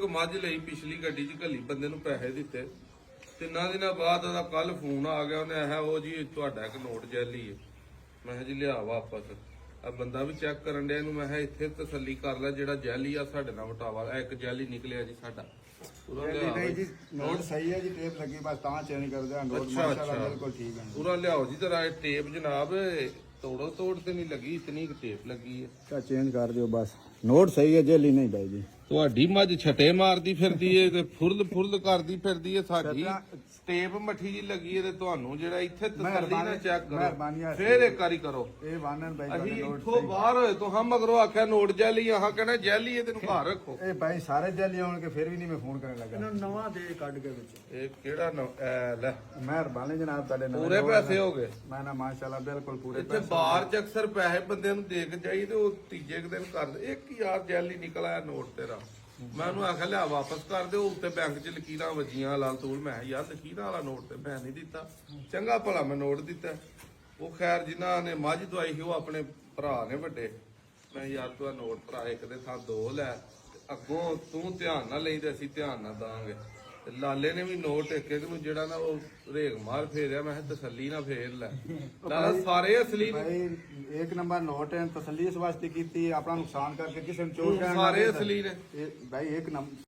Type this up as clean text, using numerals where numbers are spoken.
ਮੱਝ ਲਈ ਪਿਛਲੀ ਗੱਡੀ 'ਚ ਘੱਲੀ ਬੰਦੇ ਨੂੰ ਪੈਸੇ ਦਿੱਤੇ 3 ਦਿਨਾਂ ਬਾਅਦ ਉਹਦਾ ਕੱਲ ਫੋਨ ਆ ਗਿਆ ਉਹਨੇ ਆਹ ਉਹ ਜੀ ਤੁਹਾਡਾ ਇੱਕ ਨੋਟ ਜੈਲੀ ਹੈ। ਮੈਂ ਕਿਹਾ ਜੀ ਲਿਆ ਵਾਪਸ। ਆ ਬੰਦਾ ਵੀ ਚੈੱਕ ਕਰਨ ਡਿਆ ਇਹਨੂੰ ਮੈਂ ਕਿਹਾ ਇੱਥੇ ਤਸੱਲੀ ਕਰ ਲੈ ਜਿਹੜਾ ਜੈਲੀ ਆ ਸਾਡੇ ਨਾਲ ਵਟਾਵਾ ਇੱਕ ਜੈਲੀ ਨਿਕਲਿਆ ਜੀ ਸਾਡਾ ਨਹੀਂ ਜੀ ਨੋਟ ਸਹੀ ਹੈ ਜੀ ਟੇਪ ਲੱਗੀ ਬਸ ਤਾਂ ਚੇਂਜ ਕਰਦੇ ਆ ਨੋਟ ਮਾਸ਼ਾਅੱਲਾ ਬਿਲਕੁਲ ਠੀਕ ਹੈ ਪੂਰਾ ਲਿਆਓ ਜੀ ਜਰਾ ਟੇਪ ਜਨਾਬ ਤੋੜੋ ਤੋੜ ਤੇ ਨਹੀਂ ਲੱਗੀ ਇਤਨੀ ਟੇਪ ਲੱਗੀ ਹੈ ਤਾਂ ਚੇਂਜ ਕਰ ਦਿਓ ਬਸ ਨੋਟ ਸਹੀ ਹੈ ਜੇਲੀ ਨਹੀਂ ਬਾਈ ਜੀ ਤੁਹਾਡੀ ਮੱਝ ਛਟੇ ਮਾਰਦੀ ਫਿਰਦੀ ਏ ਤੇ ਫੁਰਲ ਕਰਦੀ ਫਿਰਦੀ ਏ ਸਾਡੀ ਟੇਪ ਮੱਠੀ ਜੀ ਲੱਗੀ ਏ ਤੇ ਤੁਹਾਨੂੰ ਜਿਹੜਾ ਇੱਥੇ ਤਸੱਲੀ ਨਾਲ ਚੈੱਕ ਕਰੋ ਫੇਰ ਇੱਕ ਵਾਰੀ ਕਰੋ ਇਹ ਵਾਨਨ ਬਾਈ ਅਸੀਂ ਇੱਥੋਂ ਬਾਹਰ ਹੋਏ ਤੋਂ ਹਮ ਮਗਰੋਂ ਆਖਿਆ ਨੋਟ ਜੈਲੀ ਆਹ ਕਹਿੰਦਾ ਜੈਲੀ ਏ ਤੈਨੂੰ ਘਰ ਰੱਖੋ ਇਹ ਬਾਈ ਸਾਰੇ ਜੈਲੀ ਆਉਣਗੇ ਫਿਰ ਵੀ ਨਹੀਂ ਮੈਂ ਫੋਨ ਕਰਨ ਲੱਗਾ ਇਹਨਾਂ ਨਵਾਂ ਦੇ ਕੱਢ ਕੇ ਵਿੱਚ ਇਹ ਕਿਹੜਾ ਲੈ ਮਿਹਰਬਾਨੀ ਜਨਾਬ ਤੁਹਾਡੇ ਨਾਲ ਪੂਰੇ ਪੈਸੇ ਹੋ ਗਏ ਮੈਂ ਨਾ ਮਾਸ਼ਾਅੱਲਾ ਬਿਲਕੁਲ ਪੂਰੇ ਇੱਥੇ ਬਾਹਰ ਚ ਅਕਸਰ ਪੈਸੇ ਬੰਦੇ ਨੂੰ ਦੇ ਕੇ ਜਾਈਦੇ ਉਹ ਤੀਜੇ ਕੁ ਦਿਨ ਕਰਦੇ 1000 ਜੈਲੀ ਨਿਕਲ ਆਇਆ ਨੋਟ ਤੇਰਾ ਮੈਂ ਉਹਨੂੰ ਆਖਿਆ ਲਿਆ ਵਾਪਸ ਕਰ ਦਿਓ ਉੱਤੇ ਬੈਂਕ 'ਚ ਲਕੀਰਾਂ ਵੱਜੀਆਂ ਲਾਲ ਤੂਲ ਮੈਂ ਯਾਰ ਲਕੀਰਾਂ ਵਾਲਾ ਨੋਟ ਤੇ ਮੈਂ ਨਹੀਂ ਦਿੱਤਾ ਚੰਗਾ ਭਲਾ ਮੈਂ ਨੋਟ ਦਿੱਤਾ ਉਹ ਖੈਰ ਜਿਨ੍ਹਾਂ ਨੇ ਮੱਝ ਦਵਾਈ ਸੀ ਉਹ ਆਪਣੇ ਭਰਾ ਨੇ ਵੱਡੇ ਮੈਂ ਯਾਰ ਤੂੰ ਨੋਟ ਭਰਾ ਇੱਕ ਦੇ ਥਾਂ 2 ਲੈ ਅੱਗੋਂ ਤੂੰ ਧਿਆਨ ਨਾਲ ਲਈ ਤੇ ਅਸੀਂ ਧਿਆਨ ਨਾਲ ਦਾਂਗੇ ਤੇ ਲਾਲੇ ਨੇ ਵੀ ਨੋਟ ਇੱਕ ਨੂੰ ਜਿਹੜਾ ਨਾ ਉਹ ਰੇਗ ਮਾਰ ਫੇਰਿਆ ਮੈਂ ਕਿਹਾ ਤਸੱਲੀ ਨਾਲ ਫੇਰ ਲੈ ਲਾਲਾ ਸਾਰੇ ਅਸਲੀ ਨੇ ਭਾਈ ਇੱਕ ਨੰਬਰ ਨੋਟ ਹੈ ਤਸੱਲੀ ਇਸ ਵਾਸਤੇ ਕੀਤੀ ਆਪਣਾ ਨੁਕਸਾਨ ਕਰਕੇ ਕਿਸੇ ਨੂੰ ਚੋਰ ਕਹਿਣਾ ਸਾਰੇ ਅਸਲੀ ਨੇ ਭਾਈ ਇੱਕ ਨੰਬਰ